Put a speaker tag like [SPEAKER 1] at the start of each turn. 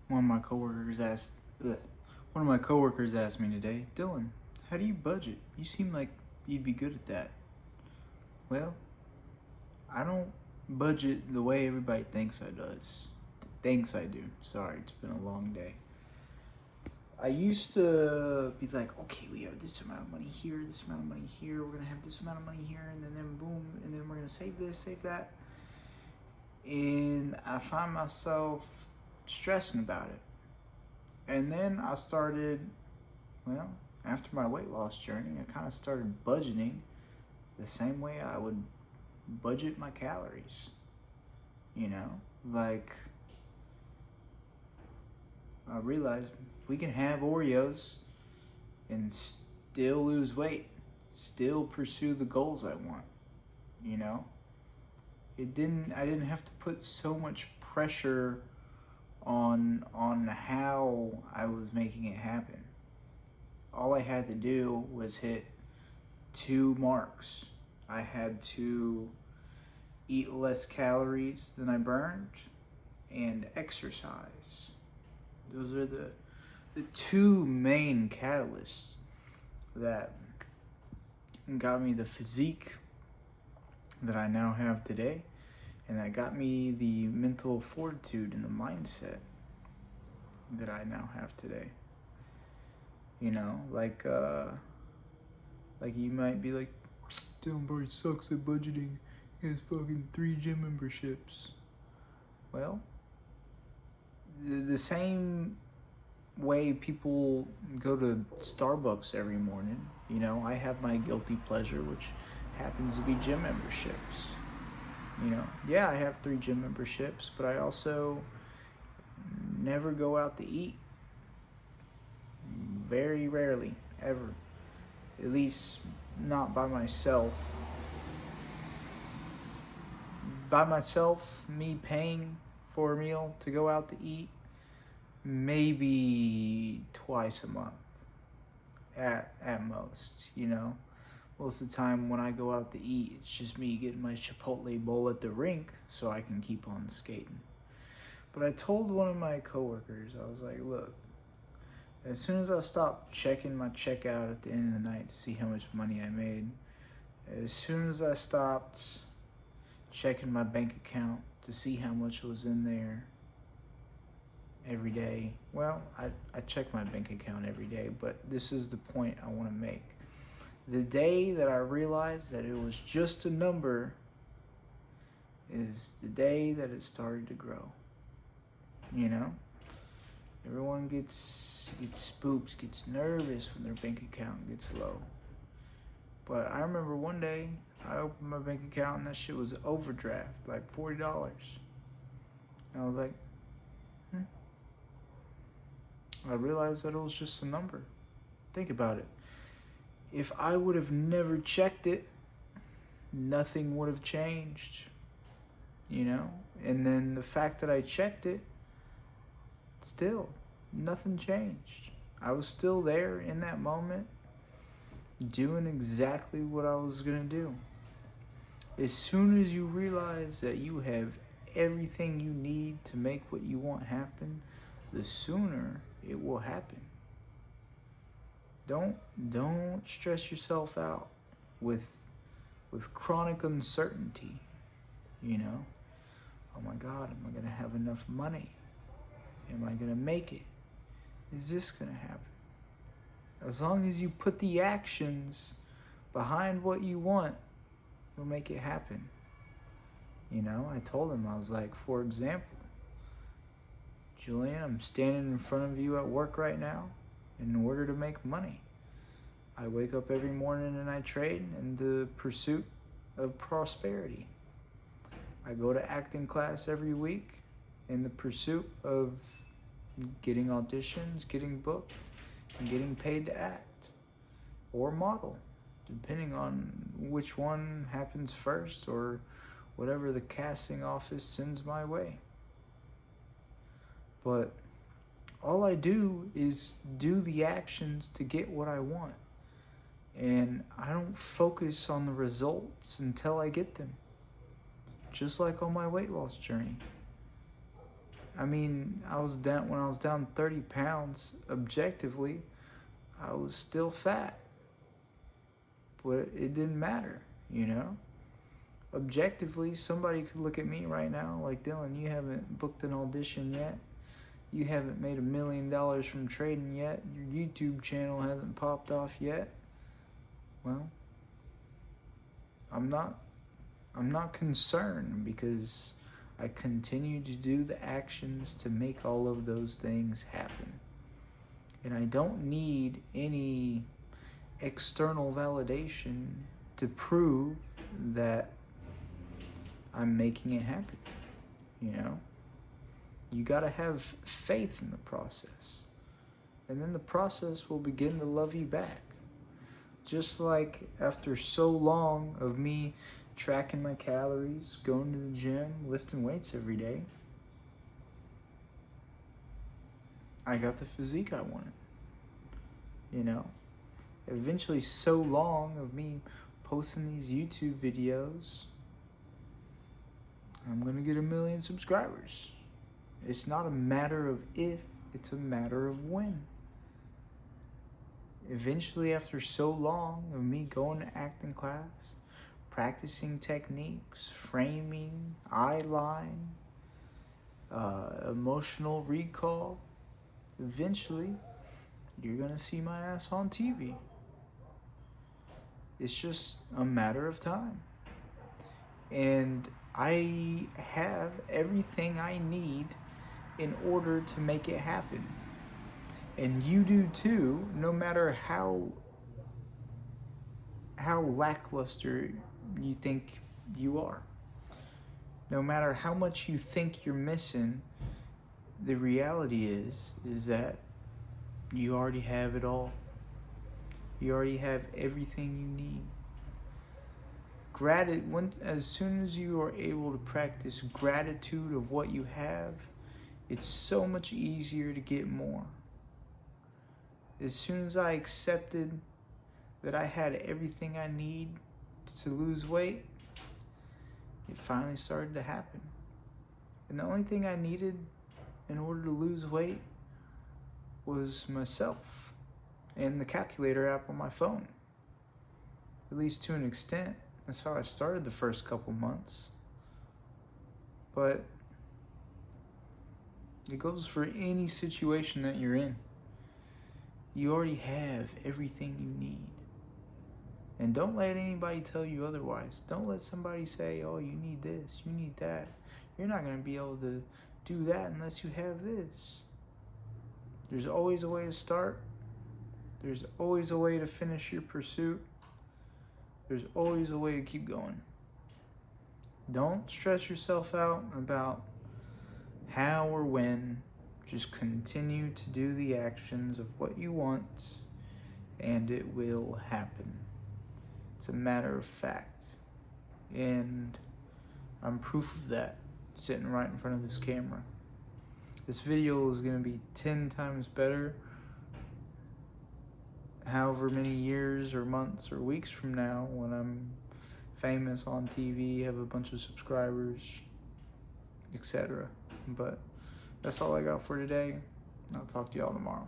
[SPEAKER 1] One of my coworkers asked, ugh, one of my coworkers asked me today, Dillon, how do you budget? You seem like you'd be good at that. Well, I don't budget the way everybody thinks I does. Thinks I do. Sorry, it's been a long day. I used to be like, okay, we have this amount of money here, this amount of money here, we're gonna have this amount of money here, and then boom, and then we're gonna save this, save that. And I find myself stressing about it. And then I started, well, after my weight loss journey, I kind of started budgeting the same way I would budget my calories. You know, like I realized we can have Oreos and still lose weight, still pursue the goals I want. You know, I didn't have to put so much pressure on how I was making it happen. All I had to do was hit 2 marks. I had to eat less calories than I burned and exercise. Those are the two main catalysts that got me the physique that I now have today, and that got me the mental fortitude and the mindset that I now have today. You know, like you might be like, Dylan Barry sucks at budgeting. He has fucking 3 gym memberships. Well, the same way people go to Starbucks every morning, you know, I have my guilty pleasure, which happens to be gym memberships. You know, yeah, I have 3 gym memberships, but I also never go out to eat. Very rarely, ever. At least not by myself. By myself, me paying for a meal to go out to eat, maybe twice a month at most, you know. Most of the time when I go out to eat, it's just me getting my Chipotle bowl at the rink so I can keep on skating. But I told one of my coworkers, I was like, look, as soon as I stopped checking my checkout at the end of the night to see how much money I made, as soon as I stopped checking my bank account to see how much was in there every day, well, I check my bank account every day, but this is the point I want to make. The day that I realized that it was just a number is the day that it started to grow. You know? Everyone gets spooked, gets nervous when their bank account gets low. But I remember one day I opened my bank account and that shit was overdraft, like $40. And I was like, I realized that it was just a number. Think about it. If I would have never checked it, nothing would have changed, you know? And then the fact that I checked it, still, nothing changed. I was still there in that moment, doing exactly what I was gonna do. As soon as you realize that you have everything you need to make what you want happen, the sooner it will happen. Don't stress yourself out with chronic uncertainty. You know, oh my God, am I gonna have enough money? Am I gonna make it? Is this gonna happen? As long as you put the actions behind what you want, you'll make it happen. You know, I told him, I was like, for example, Julian, I'm standing in front of you at work right now in order to make money. I wake up every morning and I trade in the pursuit of prosperity. I go to acting class every week in the pursuit of getting auditions, getting booked, and getting paid to act or model, depending on which one happens first or whatever the casting office sends my way. But all I do is do the actions to get what I want. And I don't focus on the results until I get them. Just like on my weight loss journey. I mean, when I was down 30 pounds, objectively, I was still fat. But it didn't matter, you know? Objectively, somebody could look at me right now like, Dillon, you haven't booked an audition yet. You haven't made $1 million from trading yet. Your YouTube channel hasn't popped off yet. Well, I'm not concerned because I continue to do the actions to make all of those things happen. And I don't need any external validation to prove that I'm making it happen. You know? You gotta have faith in the process. And then the process will begin to love you back. Just like after so long of me tracking my calories, going to the gym, lifting weights every day, I got the physique I wanted. You know? Eventually, so long of me posting these YouTube videos, I'm gonna get 1 million subscribers. It's not a matter of if, it's a matter of when. Eventually, after so long of me going to acting class, practicing techniques, framing, eye line, emotional recall, eventually, you're gonna see my ass on TV. It's just a matter of time. And I have everything I need in order to make it happen. And you do too, no matter how lackluster you think you are. No matter how much you think you're missing, the reality is that you already have it all. You already have everything you need. As soon as you are able to practice gratitude of what you have, it's so much easier to get more. As soon as I accepted that I had everything I need to lose weight, it finally started to happen. And the only thing I needed in order to lose weight was myself and the calculator app on my phone. At least to an extent. That's how I started the first couple months. But it goes for any situation that you're in. You already have everything you need. And don't let anybody tell you otherwise. Don't let somebody say, oh, you need this, you need that. You're not going to be able to do that unless you have this. There's always a way to start. There's always a way to finish your pursuit. There's always a way to keep going. Don't stress yourself out about how or when. Just continue to do the actions of what you want, and it will happen. It's a matter of fact. And I'm proof of that, sitting right in front of this camera. This video is going to be 10 times better however many years or months or weeks from now when I'm famous on TV, have a bunch of subscribers, etc. But that's all I got for today. I'll talk to y'all tomorrow.